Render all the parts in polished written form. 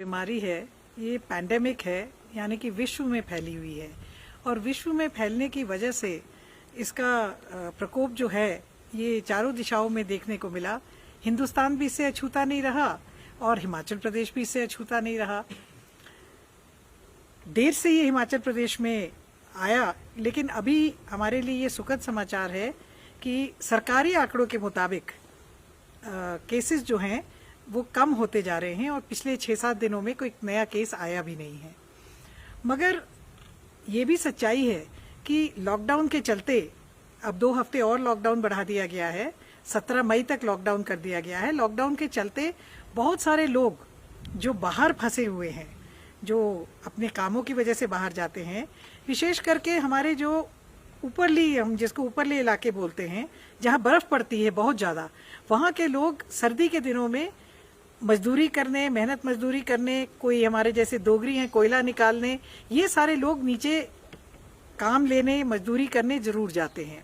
बीमारी है, ये पैंडेमिक है, यानी कि विश्व में फैली हुई है और विश्व में फैलने की वजह से इसका प्रकोप जो है ये चारों दिशाओं में देखने को मिला। हिंदुस्तान भी इससे अछूता नहीं रहा और हिमाचल प्रदेश भी इससे अछूता नहीं रहा। देर से ये हिमाचल प्रदेश में आया, लेकिन अभी हमारे लिए ये सुखद समाचार है कि सरकारी आंकड़ों के मुताबिक केसेस जो हैं वो कम होते जा रहे हैं और पिछले 6-7 दिनों में कोई नया केस आया भी नहीं है। मगर ये भी सच्चाई है कि लॉकडाउन के चलते अब 2 हफ्ते और लॉकडाउन बढ़ा दिया गया है। 17 मई तक लॉकडाउन कर दिया गया है। लॉकडाउन के चलते बहुत सारे लोग जो बाहर फंसे हुए हैं, जो अपने कामों की वजह से बाहर जाते हैं, विशेष करके हमारे जो ऊपरली, हम जिसको ऊपरले इलाके बोलते हैं, जहाँ बर्फ पड़ती है बहुत ज़्यादा, वहाँ के लोग सर्दी के दिनों में मजदूरी करने, मेहनत मजदूरी करने, कोई हमारे जैसे डोगरी हैं कोयला निकालने, ये सारे लोग नीचे काम लेने, मजदूरी करने जरूर जाते हैं।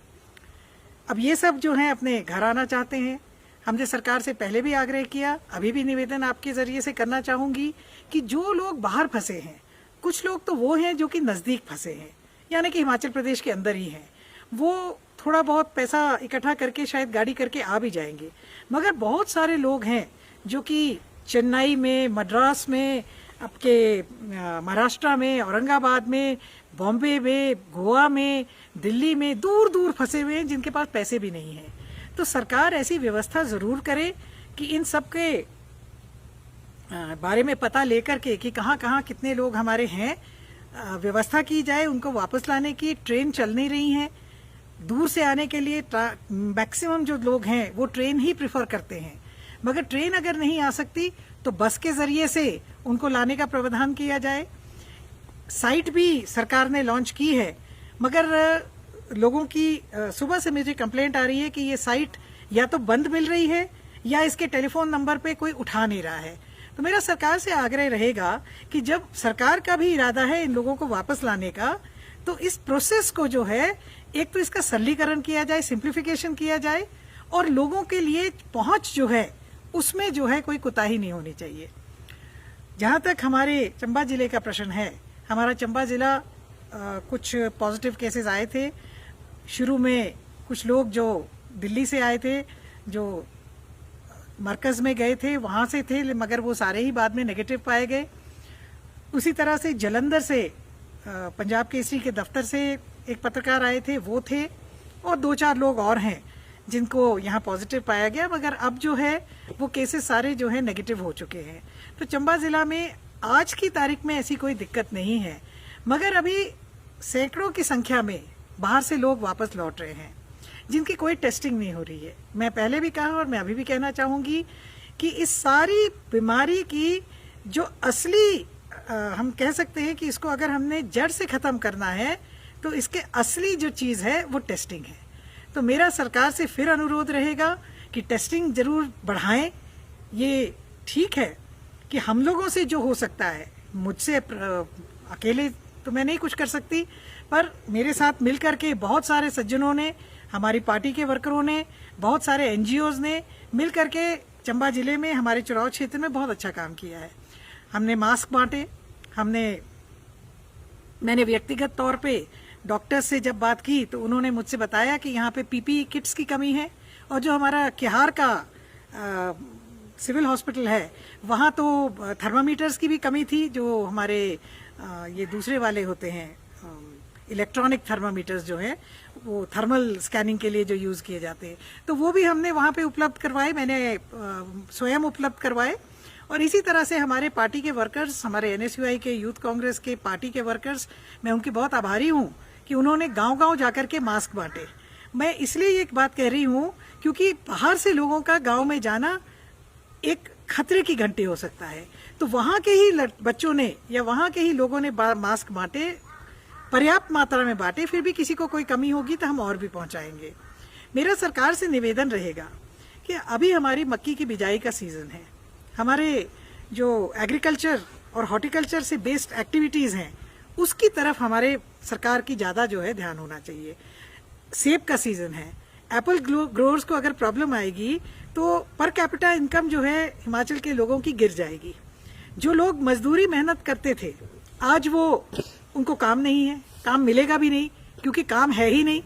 अब ये सब जो हैं अपने घर आना चाहते हैं। हमने सरकार से पहले भी आग्रह किया, अभी भी निवेदन आपके जरिए से करना चाहूंगी कि जो लोग बाहर फंसे हैं, कुछ लोग तो वो हैं जो कि नजदीक फंसे हैं, यानी कि हिमाचल प्रदेश के अंदर ही हैं, वो थोड़ा बहुत पैसा इकट्ठा करके शायद गाड़ी करके आ भी जाएंगे। मगर बहुत सारे लोग हैं जो कि चेन्नई में, मद्रास में, आपके महाराष्ट्र में, औरंगाबाद में, बॉम्बे में, गोवा में, दिल्ली में, दूर दूर फंसे हुए हैं जिनके पास पैसे भी नहीं हैं। तो सरकार ऐसी व्यवस्था जरूर करे कि इन सब के बारे में पता लेकर के कि कहाँ कहाँ कितने लोग हमारे हैं, व्यवस्था की जाए उनको वापस लाने की। ट्रेन चल नहीं रही हैं, दूर से आने के लिए मैक्सिमम जो लोग हैं वो ट्रेन ही प्रिफर करते हैं। मगर ट्रेन अगर नहीं आ सकती तो बस के जरिए से उनको लाने का प्रावधान किया जाए। साइट भी सरकार ने लॉन्च की है, मगर लोगों की सुबह से मुझे कंप्लेंट आ रही है कि ये साइट या तो बंद मिल रही है या इसके टेलीफोन नंबर पे कोई उठा नहीं रहा है। तो मेरा सरकार से आग्रह रहेगा कि जब सरकार का भी इरादा है इन लोगों को वापस लाने का, तो इस प्रोसेस को जो है, एक तो इसका सरलीकरण किया जाए, सिंप्लीफिकेशन किया जाए, और लोगों के लिए पहुंच जो है उसमें जो है कोई कोताही नहीं होनी चाहिए। जहां तक हमारे चंबा जिले का प्रश्न है, हमारा चंबा जिला कुछ पॉजिटिव केसेस आए थे। शुरू में कुछ लोग जो दिल्ली से आए थे, जो मरकज में गए थे, वहां से थे, मगर वो सारे ही बाद में नेगेटिव पाए गए। उसी तरह से जलंधर से पंजाब केसरी के दफ्तर से एक पत्रकार आए थे, वो थे, और 2-4 लोग और हैं जिनको यहाँ पॉजिटिव पाया गया। मगर अब जो है वो केसेस सारे जो है नेगेटिव हो चुके हैं। तो चंबा जिला में आज की तारीख में ऐसी कोई दिक्कत नहीं है, मगर अभी सैकड़ों की संख्या में बाहर से लोग वापस लौट रहे हैं जिनकी कोई टेस्टिंग नहीं हो रही है। मैं पहले भी कहा और मैं अभी भी कहना चाहूंगी कि इस सारी बीमारी की जो असली हम कह सकते हैं कि इसको अगर हमने जड़ से खत्म करना है तो इसके असली जो चीज है वो टेस्टिंग है। तो मेरा सरकार से फिर अनुरोध रहेगा कि टेस्टिंग जरूर बढ़ाएं। ये ठीक है कि हम लोगों से जो हो सकता है, मुझसे अकेले तो मैं नहीं कुछ कर सकती, पर मेरे साथ मिलकर के बहुत सारे सज्जनों ने, हमारी पार्टी के वर्करों ने, बहुत सारे एनजीओज ने मिलकर के चंबा जिले में, हमारे चुराव क्षेत्र में बहुत अच्छा काम किया है। हमने मास्क बांटे, मैंने व्यक्तिगत तौर पे डॉक्टर्स से जब बात की तो उन्होंने मुझसे बताया कि यहाँ पे पीपीई किट्स की कमी है, और जो हमारा किहार का सिविल हॉस्पिटल है वहाँ तो थर्मामीटर्स की भी कमी थी, जो हमारे ये दूसरे वाले होते हैं, इलेक्ट्रॉनिक थर्मामीटर्स जो हैं, वो थर्मल स्कैनिंग के लिए जो यूज किए जाते हैं, तो वो भी हमने वहाँ पे उपलब्ध करवाए, मैंने स्वयं उपलब्ध करवाए। और इसी तरह से हमारे पार्टी के वर्कर्स, हमारे एनएसयूआई के, यूथ कांग्रेस के पार्टी के वर्कर्स, मैं उनकी बहुत आभारी हूँ कि उन्होंने गांव-गांव जाकर के मास्क बांटे। मैं इसलिए ये बात कह रही हूँ क्योंकि बाहर से लोगों का गांव में जाना एक खतरे की घंटी हो सकता है। तो वहां के ही बच्चों ने या वहां के ही लोगों ने मास्क बांटे, पर्याप्त मात्रा में बांटे, फिर भी किसी को कोई कमी होगी तो हम और भी पहुंचाएंगे। मेरा सरकार से निवेदन रहेगा कि अभी हमारी मक्की की बिजाई का सीजन है, हमारे जो एग्रीकल्चर और हॉर्टिकल्चर से बेस्ड एक्टिविटीज हैं उसकी तरफ हमारे सरकार की ज्यादा जो है ध्यान होना चाहिए। सेब का सीजन है, एप्पल ग्रोअर्स को अगर प्रॉब्लम आएगी तो पर कैपिटा इनकम जो है हिमाचल के लोगों की गिर जाएगी। जो लोग मजदूरी मेहनत करते थे, आज वो उनको काम नहीं है, काम मिलेगा भी नहीं क्योंकि काम है ही नहीं।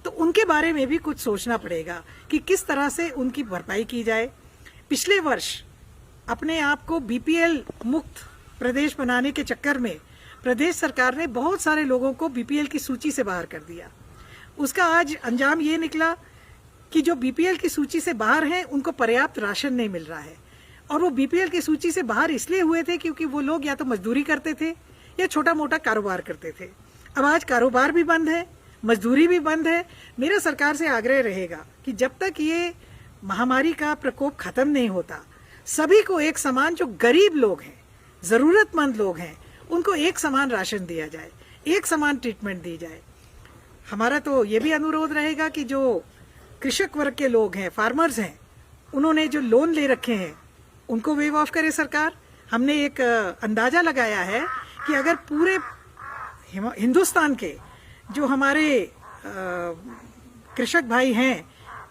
तो उनके बारे में भी कुछ सोचना पड़ेगा कि किस तरह से उनकी भरपाई की जाए। पिछले वर्ष अपने आप को बीपीएल मुक्त प्रदेश बनाने के चक्कर में प्रदेश सरकार ने बहुत सारे लोगों को बीपीएल की सूची से बाहर कर दिया। उसका आज अंजाम ये निकला कि जो बीपीएल की सूची से बाहर हैं उनको पर्याप्त राशन नहीं मिल रहा है। और वो बीपीएल की सूची से बाहर इसलिए हुए थे क्योंकि वो लोग या तो मजदूरी करते थे या छोटा मोटा कारोबार करते थे। अब आज कारोबार भी बंद है, मजदूरी भी बंद है। मेरा सरकार से आग्रह रहेगा कि जब तक ये महामारी का प्रकोप खत्म नहीं होता, सभी को एक समान, जो गरीब लोग हैं, जरूरतमंद लोग हैं, उनको एक समान राशन दिया जाए, एक समान ट्रीटमेंट दी जाए। हमारा तो ये भी अनुरोध रहेगा कि जो कृषक वर्ग के लोग हैं, फार्मर्स हैं, उन्होंने जो लोन ले रखे हैं उनको वेव ऑफ करे सरकार। हमने एक अंदाजा लगाया है कि अगर पूरे हिंदुस्तान के जो हमारे कृषक भाई हैं,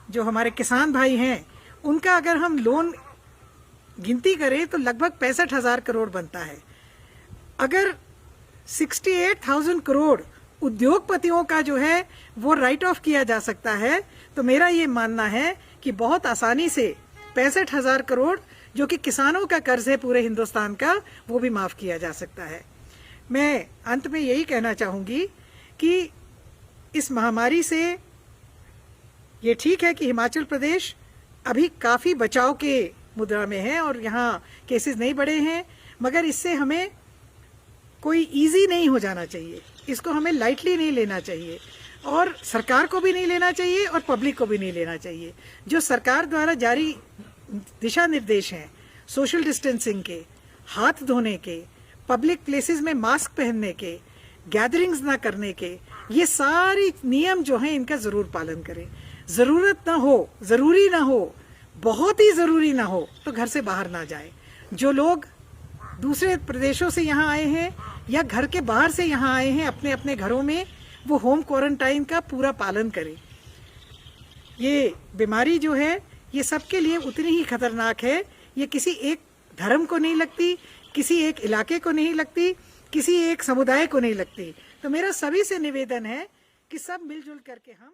जो हमारे किसान भाई हैं, उनका अगर हम लोन गिनती करें तो लगभग 65,000 करोड़ बनता है। अगर 68,000 करोड़ उद्योगपतियों का जो है वो राइट ऑफ किया जा सकता है, तो मेरा ये मानना है कि बहुत आसानी से 65,000 करोड़ जो कि किसानों का कर्ज है पूरे हिंदुस्तान का, वो भी माफ किया जा सकता है। मैं अंत में यही कहना चाहूंगी कि इस महामारी से ये ठीक है कि हिमाचल प्रदेश अभी काफी बचाव के मुद्रा में है और यहाँ केसेस नहीं बढ़े हैं, मगर इससे हमें कोई इजी नहीं हो जाना चाहिए, इसको हमें लाइटली नहीं लेना चाहिए और सरकार को भी नहीं लेना चाहिए और पब्लिक को भी नहीं लेना चाहिए। जो सरकार द्वारा जारी दिशा निर्देश हैं, सोशल डिस्टेंसिंग के, हाथ धोने के, पब्लिक प्लेसेस में मास्क पहनने के, गैदरिंग्स ना करने के, ये सारी नियम जो हैं इनका जरूर पालन करें। जरूरत ना हो, जरूरी ना हो, बहुत ही जरूरी ना हो तो घर से बाहर ना जाए। जो लोग दूसरे प्रदेशों से यहाँ आए हैं या घर के बाहर से यहाँ आए हैं अपने अपने घरों में, वो होम क्वारंटाइन का पूरा पालन करें। ये बीमारी जो है ये सबके लिए उतनी ही खतरनाक है। ये किसी एक धर्म को नहीं लगती, किसी एक इलाके को नहीं लगती, किसी एक समुदाय को नहीं लगती। तो मेरा सभी से निवेदन है कि सब मिलजुल करके हम